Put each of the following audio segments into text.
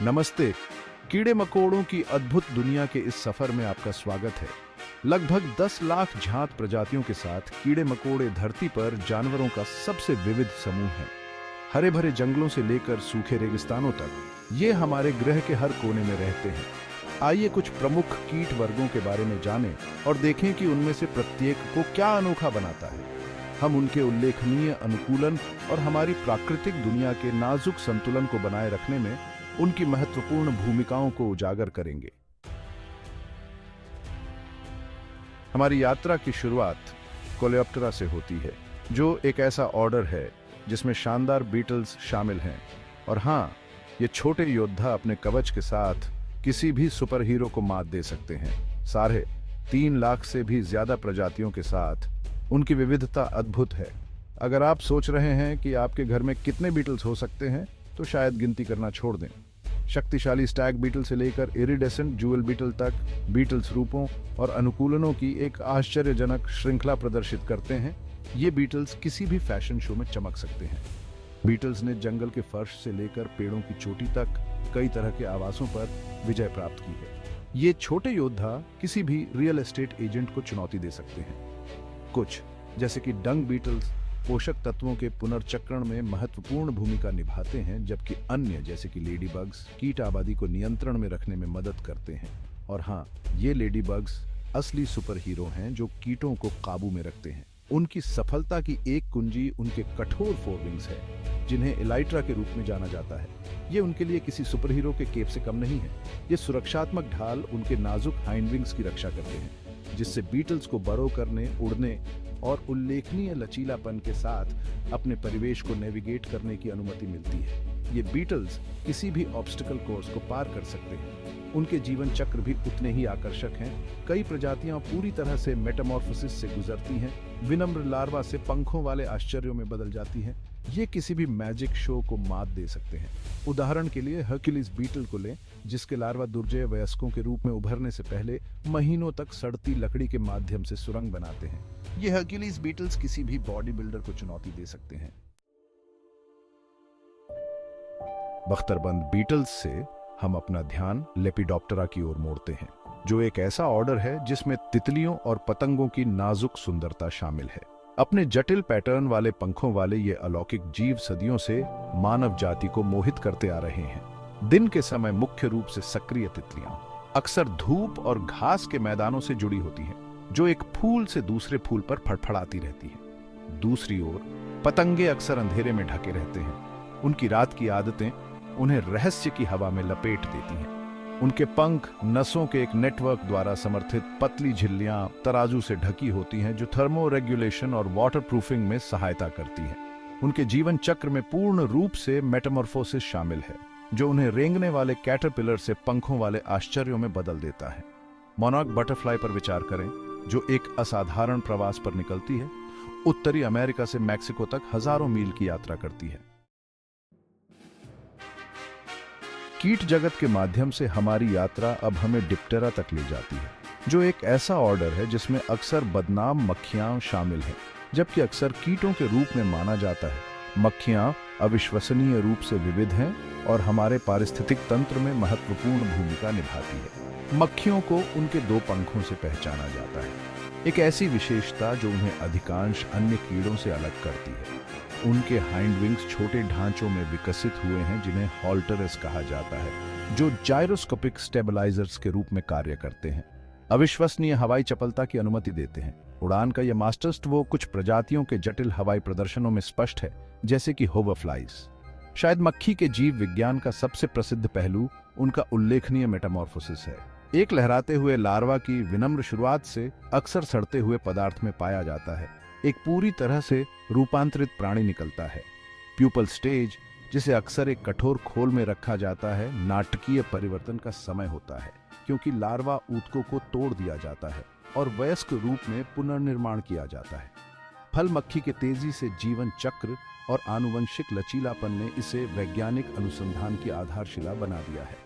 नमस्ते। कीड़े मकोड़ों की अद्भुत दुनिया के इस सफर में आपका स्वागत है। लगभग 10 लाख झांत प्रजातियों के साथ कीड़े मकोड़े धरती पर जानवरों का सबसे विविध समूह है। हरे भरे जंगलों से लेकर सूखे रेगिस्तानों तक ये हमारे ग्रह के हर कोने में रहते हैं। आइए कुछ प्रमुख कीट वर्गों के बारे में जानें और देखें कि उनमें से प्रत्येक को क्या अनोखा बनाता है। हम उनके उल्लेखनीय अनुकूलन और हमारी प्राकृतिक दुनिया के नाजुक संतुलन को बनाए रखने में उनकी महत्वपूर्ण भूमिकाओं को उजागर करेंगे। हमारी यात्रा की शुरुआत कोलेप्टरा से होती है, जो एक ऐसा ऑर्डर है जिसमें शानदार बीटल्स शामिल हैं। और हाँ, ये छोटे योद्धा अपने कवच के साथ किसी भी सुपर हीरो को मात दे सकते हैं। 3.5 लाख से भी ज्यादा प्रजातियों के साथ उनकी विविधता अद्भुत है। अगर आप सोच रहे हैं कि आपके घर में कितने बीटल्स हो सकते हैं, तो शायद गिनती करना छोड़ दें। शक्तिशाली स्टैग बीटल से लेकर इरिडेसेंट जूअल बीटल तक बीटल्स रूपों और अनुकूलनों की एक आश्चर्यजनक श्रृंखला प्रदर्शित करते हैं। ये बीटल्स किसी भी फैशन शो में चमक सकते हैं। बीटल्स ने जंगल के फर्श से लेकर पेड़ों की चोटी तक कई तरह के आवासों पर विजय प्राप्त की है। ये छोटे योद्धा किसी भी रियल एस्टेट एजेंट को चुनौती दे सकते हैं। कुछ, जैसे कि डंग बीटल्स, पोषक तत्वों के पुनर्चक्रण में महत्वपूर्ण भूमिका निभाते हैं, जबकि अन्य जैसे कि लेडी बग्स कीट आबादी को नियंत्रण में रखने में मदद करते हैं। और हाँ, ये लेडी बग्स असली सुपर हीरो हैं जो कीटों को काबू में रखते हैं। उनकी सफलता की एक कुंजी उनके कठोर फोरविंग्स है, जिन्हें एलाइट्रा के रूप में जाना जाता है। ये उनके लिए किसी सुपर हीरो के केप से कम नहीं है। ये सुरक्षात्मक ढाल उनके नाजुक हाइंड विंग्स की रक्षा करते हैं, जिससे बीटल्स को बरो करने, उड़ने और उल्लेखनीय लचीलापन के साथ अपने परिवेश को नेविगेट करने की अनुमति मिलती है। ये बीटल्स किसी भी ऑब्स्टिकल कोर्स को पार कर सकते हैं। उनके जीवन चक्र भी उतने ही आकर्षक हैं। कई प्रजातियां पूरी तरह से मेटामॉर्फोसिस से गुजरती हैं, विनम्र लार्वा से पंखों वाले आश्चर्यों में बदल जाती हैं। ये किसी भी मैजिक शो को मात दे सकते हैं। उदाहरण के लिए हर्क्यूलिस बीटल को लें, जिसके लार्वा दुर्जय वयस्कों के रूप में उभरने से पहले महीनों तक सड़ती लकड़ी के माध्यम से सुरंग बनाते हैं। ये हर्क्यूलिस बीटल्स किसी भी बॉडी बिल्डर को चुनौती दे सकते हैं। बख्तरबंद बीटल्स से हम अपना ध्यान लेपिडोप्टेरा की ओर मोड़ते हैं, जो एक ऐसा ऑर्डर है जिसमें तितलियों और पतंगों की नाजुक सुंदरता शामिल है। अपने जटिल पैटर्न वाले पंखों वाले ये अलौकिक जीव सदियों से मानव जाति को मोहित करते आ रहे हैं। दिन के समय मुख्य रूप से सक्रिय तितलियां अक्सर धूप और घास के मैदानों से जुड़ी होती हैं, जो एक फूल से दूसरे फूल पर फड़फड़ाती रहती हैं। दूसरी ओर पतंगे अक्सर अंधेरे में ढके रहते हैं। उनकी रात की आदतें उन्हें रहस्य की हवा में लपेट देती हैं। उनके पंख नसों के एक नेटवर्क द्वारा समर्थित पतली झिल्लियां तराजू से ढकी होती हैं, जो थर्मो रेगुलेशन और वाटर प्रूफिंग में सहायता करती हैं। उनके जीवन चक्र में पूर्ण रूप से मेटामॉर्फोसिस शामिल है, जो उन्हें रेंगने वाले कैटरपिलर से पंखों वाले आश्चर्यों में बदल देता है। मोनार्क बटरफ्लाई पर विचार करें, जो एक असाधारण प्रवास पर निकलती है। उत्तरी अमेरिका से मैक्सिको तक हजारों मील की यात्रा करती है। कीट जगत के माध्यम से हमारी यात्रा अब हमें डिप्टेरा तक ले जाती है, जो एक ऐसा ऑर्डर है जिसमें अक्सर बदनाम मक्खियां शामिल हैं, जबकि अक्सर कीटों के रूप में माना जाता है। मक्खियां अविश्वसनीय रूप से विविध हैं और हमारे पारिस्थितिक तंत्र में महत्वपूर्ण भूमिका निभाती है। मक्खियों को उनके 2 पंखों से पहचाना जाता है, एक ऐसी विशेषता जो उन्हें अधिकांश अन्य कीड़ों से अलग करती है। उनके हाइंड विंग्स छोटे ढांचों में विकसित हुए हैं, जिन्हें हॉल्टरस कहा जाता है, जो जायरोस्कोपिक स्टेबलाइजर्स के रूप में कार्य करते हैं। अविश्वसनीय हवाई चपलता की अनुमति देते हैं। उड़ान का यह मास्टर्स वो कुछ प्रजातियों के जटिल हवाई प्रदर्शनों में स्पष्ट है, जैसे कि होवरफ्लाइज। शायद मक्खी के जीव विज्ञान का सबसे प्रसिद्ध पहलू उनका उल्लेखनीय मेटामॉर्फोसिस है। एक लहराते हुए लार्वा की विनम्र शुरुआत से अक्सर सड़ते हुए पदार्थ में पाया जाता है, एक पूरी तरह से रूपांतरित प्राणी निकलता है। प्यूपल स्टेज, जिसे अक्सर एक कठोर खोल में रखा जाता है, नाटकीय परिवर्तन का समय होता है, क्योंकि लार्वा ऊतकों को तोड़ दिया जाता है और वयस्क रूप में पुनर्निर्माण किया जाता है। फल मक्खी के तेजी से जीवन चक्र और आनुवंशिक लचीलापन ने इसे वैज्ञानिक अनुसंधान की आधारशिला बना दिया है।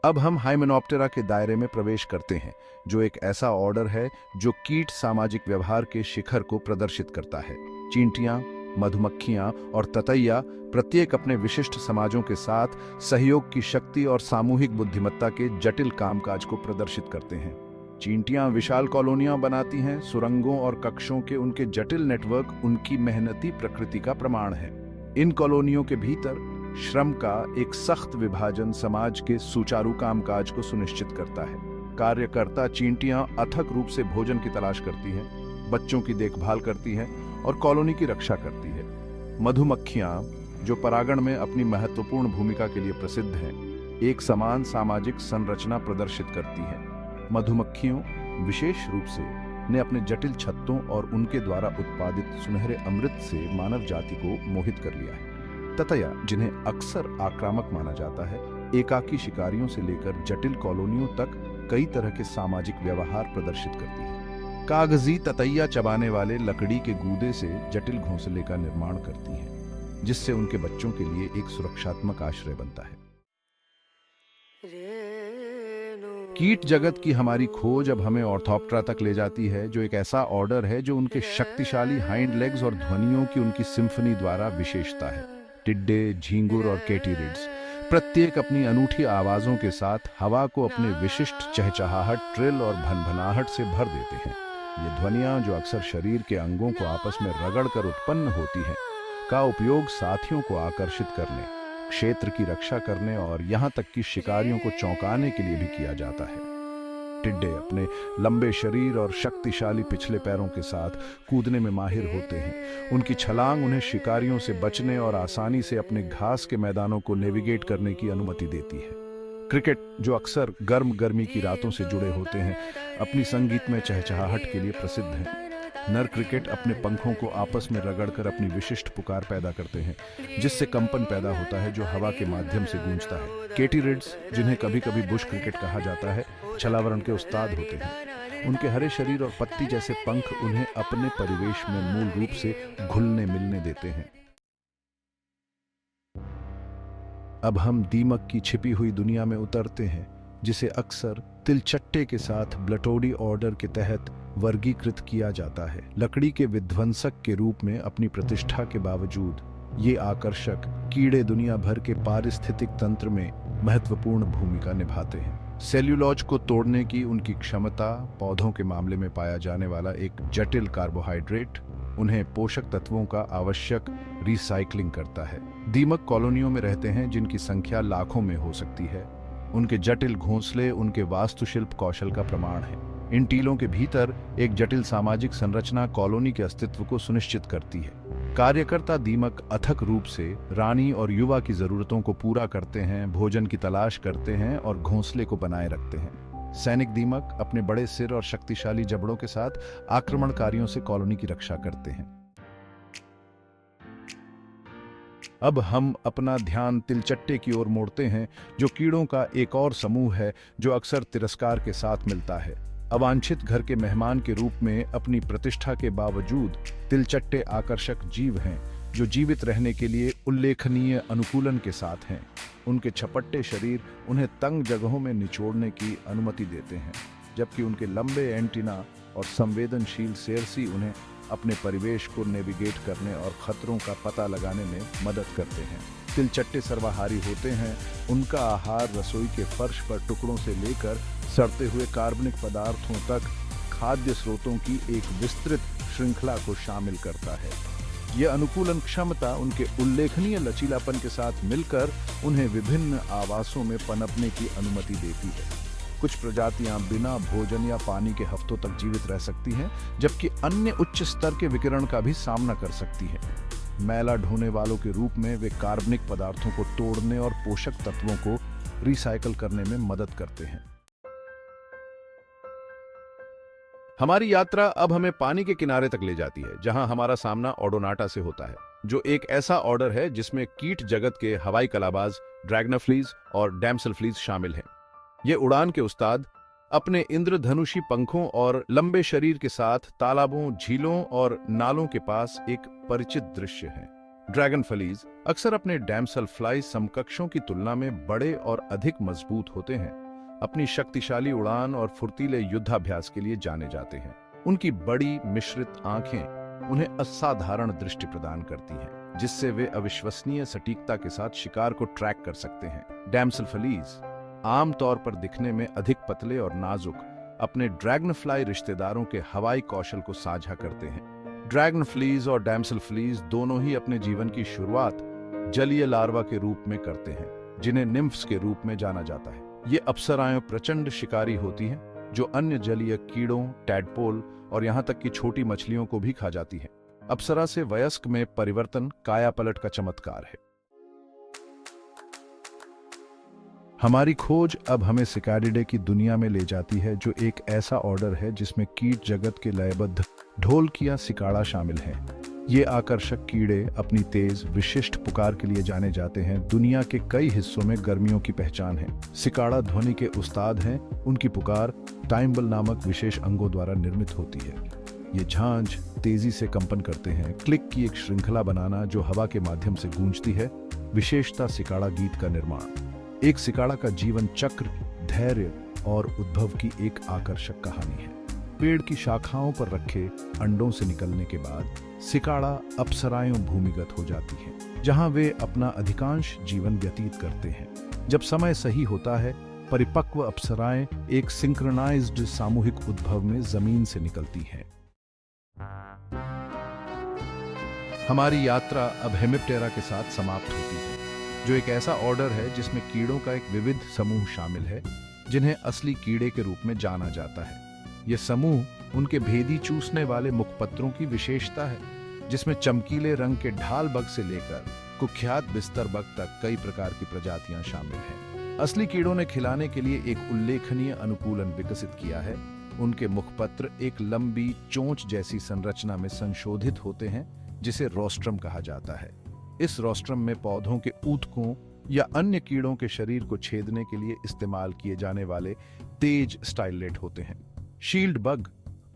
अब हम हाइमेनोप्टेरा के दायरे में प्रवेश करते हैं, जो एक ऐसा ऑर्डर है जो कीट सामाजिक व्यवहार के शिखर को प्रदर्शित करता है। चींटियां, मधुमक्खियां और ततैया प्रत्येक अपने विशिष्ट समाजों के साथ सहयोग की शक्ति और सामूहिक बुद्धिमत्ता के जटिल कामकाज को प्रदर्शित करते हैं। चींटियां विशाल कॉलोनियां बनाती हैं, सुरंगों और कक्षों के उनके जटिल नेटवर्क उनकी मेहनती प्रकृति का प्रमाण है। इन कॉलोनियों के भीतर श्रम का एक सख्त विभाजन समाज के सुचारू कामकाज को सुनिश्चित करता है। कार्यकर्ता चींटियां अथक रूप से भोजन की तलाश करती हैं, बच्चों की देखभाल करती हैं और कॉलोनी की रक्षा करती है। मधुमक्खियां, जो परागण में अपनी महत्वपूर्ण भूमिका के लिए प्रसिद्ध हैं, एक समान सामाजिक संरचना प्रदर्शित करती हैं। मधुमक्खियों विशेष रूप से ने अपने जटिल छत्तों और उनके द्वारा उत्पादित सुनहरे अमृत से मानव जाति को मोहित कर लिया है। ततैया, जिन्हें अक्सर आक्रामक माना जाता है, एकाकी शिकारियों से लेकर जटिल कॉलोनियों तक कई तरह के सामाजिक व्यवहार प्रदर्शित करती है। कागजी ततैया चबाने वाले लकड़ी के गूदे से जटिल घोंसले का निर्माण करती हैं, जिससे उनके बच्चों के लिए एक सुरक्षात्मक आश्रय बनता है। कीट जगत की हमारी खोज अब हमें ऑर्थोप्टेरा तक ले जाती है, जो एक ऐसा ऑर्डर है जो उनके शक्तिशाली हाइंड लेग्स और ध्वनियों की उनकी सिम्फनी द्वारा विशेषता है। टिड्डे, झींगुर और कैटिरिड्स प्रत्येक अपनी अनूठी आवाजों के साथ हवा को अपने विशिष्ट चहचहाहट, ट्रिल और भनभनाहट से भर देते हैं। ये ध्वनियां, जो अक्सर शरीर के अंगों को आपस में रगड़कर उत्पन्न होती हैं, का उपयोग साथियों को आकर्षित करने, क्षेत्र की रक्षा करने और यहाँ तक कि शिकारियों को चौंकाने के लिए भी किया जाता है। टिड्डे अपने लंबे शरीर और शक्तिशाली पिछले पैरों के साथ कूदने में माहिर होते हैं। उनकी छलांग उन्हें शिकारियों से बचने और आसानी से अपने घास के मैदानों को नेविगेट करने की अनुमति देती है। क्रिकेट, जो अक्सर गर्मी की रातों से जुड़े होते हैं, अपनी संगीतमय चहचहाहट के लिए प्रसिद्ध हैं। नर क्रिकेट अपने पंखों को आपस में रगड़कर अपनी विशिष्ट पुकार पैदा करते हैं, जिससे कंपन पैदा होता है जो हवा के माध्यम से गूंजता है। कैटिरिड्स, जिन्हें कभी कभी बुश क्रिकेट कहा जाता है, छलावरण के उस्ताद होते हैं। उनके हरे शरीर और पत्ती जैसे पंख उन्हें अपने परिवेश में मूल रूप से घुलने मिलने देते हैं। अब हम दीमक की छिपी हुई दुनिया में उतरते हैं, जिसे अक्सर तिलचट्टे के साथ ब्लटोडी ऑर्डर के तहत वर्गीकृत किया जाता है। लकड़ी के विध्वंसक के रूप में अपनी प्रतिष्ठा के बावजूद ये आकर्षक कीड़े दुनिया भर के पारिस्थितिक तंत्र में महत्वपूर्ण भूमिका निभाते हैं। सेल्यूलोज को तोड़ने की उनकी क्षमता पौधों के मामले में पाया जाने वाला एक जटिल कार्बोहाइड्रेट उन्हें पोषक तत्वों का आवश्यक रिसाइकलिंग करता है। दीमक कॉलोनियों में रहते हैं जिनकी संख्या लाखों में हो सकती है। उनके जटिल घोंसले उनके वास्तुशिल्प कौशल का प्रमाण है। इन टीलों के भीतर एक जटिल सामाजिक संरचना कॉलोनी के अस्तित्व को सुनिश्चित करती है। कार्यकर्ता दीमक अथक रूप से रानी और युवा की जरूरतों को पूरा करते हैं, भोजन की तलाश करते हैं और घोंसले को बनाए रखते हैं। सैनिक दीमक अपने बड़े सिर और शक्तिशाली जबड़ों के साथ आक्रमणकारियों से कॉलोनी की रक्षा करते हैं। अब हम अपना ध्यान तिलचट्टे की ओर मोड़ते हैं, जो कीड़ों का एक और समूह है जो अक्सर तिरस्कार के साथ मिलता है। अवांछित घर के मेहमान के रूप में अपनी प्रतिष्ठा के बावजूद तिलचट्टे आकर्षक जीव हैं, जो जीवित रहने के लिए उल्लेखनीय अनुकूलन के साथ हैं। उनके छपट्टे शरीर उन्हें तंग जगहों में निचोड़ने की अनुमति देते हैं, जबकि उनके लंबे एंटीना और संवेदनशील सेरसी उन्हें अपने परिवेश को नेविगेट करने और खतरों का पता लगाने में मदद करते हैं। तिलचट्टे सर्वाहारी होते हैं। उनका आहार रसोई के फर्श पर टुकड़ों से लेकर सड़ते हुए कार्बनिक पदार्थों तक खाद्य स्रोतों की एक विस्तृत श्रृंखला को शामिल करता है। यह अनुकूलन क्षमता उनके उल्लेखनीय लचीलापन के साथ मिलकर उन्हें विभिन्न आवासों में पनपने की अनुमति देती है। कुछ प्रजातियां बिना भोजन या पानी के हफ्तों तक जीवित रह सकती हैं, जबकि अन्य उच्च स्तर के विकिरण का भी सामना कर सकती हैं। मैला ढोने वालों के रूप में वे कार्बनिक पदार्थों को तोड़ने और पोषक तत्वों को रिसाइकल करने में मदद करते हैं। हमारी यात्रा अब हमें पानी के किनारे तक ले जाती है, जहां हमारा सामना ओडोनाटा से होता है, जो एक ऐसा ऑर्डर है जिसमें कीट जगत के हवाई कलाबाज ड्रैगनफ्लीज और डैमसेलफ्लीज शामिल हैं। ये उड़ान के उस्ताद अपने इंद्रधनुषी पंखों और लंबे शरीर के साथ तालाबों, झीलों और नालों के पास एक परिचित दृश्य है। ड्रैगनफ्लीज अक्सर अपने डैमसेलफ्लाई समकक्षों की तुलना में बड़े और अधिक मजबूत होते हैं। अपनी शक्तिशाली उड़ान और फुर्तीले युद्धाभ्यास के लिए जाने जाते हैं। उनकी बड़ी मिश्रित आंखें उन्हें असाधारण दृष्टि प्रदान करती हैं, जिससे वे अविश्वसनीय सटीकता के साथ शिकार को ट्रैक कर सकते हैं। डैमसेल फ्लीज आमतौर पर दिखने में अधिक पतले और नाजुक अपने ड्रैगनफ्लाई रिश्तेदारों के हवाई कौशल को साझा करते हैं। ड्रैगन फ्लीज और डैमसेल फ्लीज दोनों ही अपने जीवन की शुरुआत जलीय लार्वा के रूप में करते हैं, जिन्हें निम्फ्स के रूप में जाना जाता है। ये अप्सराएं प्रचंड शिकारी होती हैं, जो अन्य जलीय कीड़ों, टैडपोल और यहाँ तक कि छोटी मछलियों को भी खा जाती हैं। अप्सरा से वयस्क में परिवर्तन कायापलट का चमत्कार है। हमारी खोज अब हमें सिकारिडे की दुनिया में ले जाती है, जो एक ऐसा ऑर्डर है जिसमें कीट जगत के लयबद्ध ढोलकिया सिकाड़ा शामिल हैं। ये आकर्षक कीड़े अपनी तेज विशिष्ट पुकार के लिए जाने जाते हैं। दुनिया के कई हिस्सों में गर्मियों की पहचान है। सिकाड़ा ध्वनि के उस्ताद हैं। उनकी पुकार टाइम्बल नामक विशेष अंगों द्वारा निर्मित होती है। ये झांझ तेजी से कंपन करते हैं, क्लिक की एक श्रृंखला बनाना जो हवा के माध्यम से गूंजती है। विशेषता सिकाड़ा गीत का निर्माण। एक सिकाड़ा का जीवन चक्र, धैर्य और उद्भव की एक आकर्षक कहानी है। पेड़ की शाखाओं पर रखे अंडों से निकलने के बाद सिकाड़ा अप्सराएं भूमिगत हो जाती हैं, जहां वे अपना अधिकांश जीवन व्यतीत करते हैं। जब समय सही होता है, परिपक्व अप्सराएं एक सिंक्रोनाइज्ड सामूहिक उद्भव में जमीन से निकलती हैं। हमारी यात्रा अब हेमिप्टेरा के साथ समाप्त होती है, जो एक ऐसा ऑर्डर है जिसमें कीड़ों का एक विविध समूह शामिल है, जिन्हें असली कीड़े के रूप में जाना जाता है। यह समूह उनके भेदी चूसने वाले मुखपत्रों की विशेषता है, जिसमें चमकीले रंग के ढाल बग से लेकर कुख्यात बिस्तर बग तक कई प्रकार की प्रजातियां शामिल हैं। असली कीड़ों ने खिलाने के लिए एक उल्लेखनीय अनुकूलन विकसित किया है। उनके मुखपत्र एक लंबी चोंच जैसी संरचना में संशोधित होते हैं, जिसे रोस्ट्रम कहा जाता है। इस रोस्ट्रम में पौधों के ऊतकों या अन्य कीड़ों के शरीर को छेदने के लिए इस्तेमाल किए जाने वाले तेज स्टाइलेट होते हैं। शील्ड बग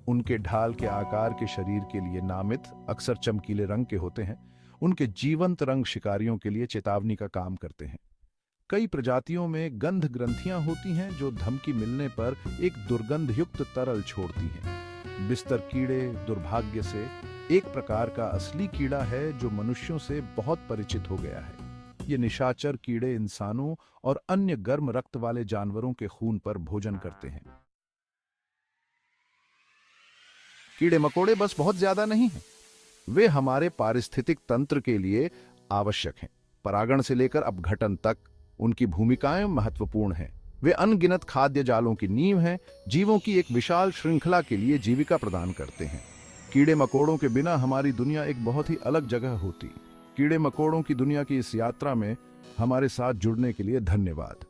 उनके ढाल के आकार के शरीर के लिए नामित, अक्सर चमकीले रंग के होते हैं। उनके जीवंत रंग शिकारियों के लिए चेतावनी का काम करते हैं। कई प्रजातियों में गंध ग्रंथियां होती हैं, जो धमकी मिलने पर एक दुर्गंधयुक्त तरल छोड़ती हैं। बिस्तर कीड़े दुर्भाग्य से एक प्रकार का असली कीड़ा है जो मनुष्यों से बहुत परिचित हो गया है। ये निशाचर कीड़े इंसानों और अन्य गर्म रक्त वाले जानवरों के खून पर भोजन करते हैं। कीड़े मकोड़े बस बहुत ज्यादा नहीं हैं, वे हमारे पारिस्थितिक तंत्र के लिए आवश्यक हैं। परागण से लेकर अपघटन तक उनकी भूमिकाएं महत्वपूर्ण हैं। वे अनगिनत खाद्य जालों की नींव हैं, जीवों की एक विशाल श्रृंखला के लिए जीविका प्रदान करते हैं। कीड़े मकोड़ों के बिना हमारी दुनिया एक बहुत ही अलग जगह होती। कीड़े मकोड़ों की दुनिया की इस यात्रा में हमारे साथ जुड़ने के लिए धन्यवाद।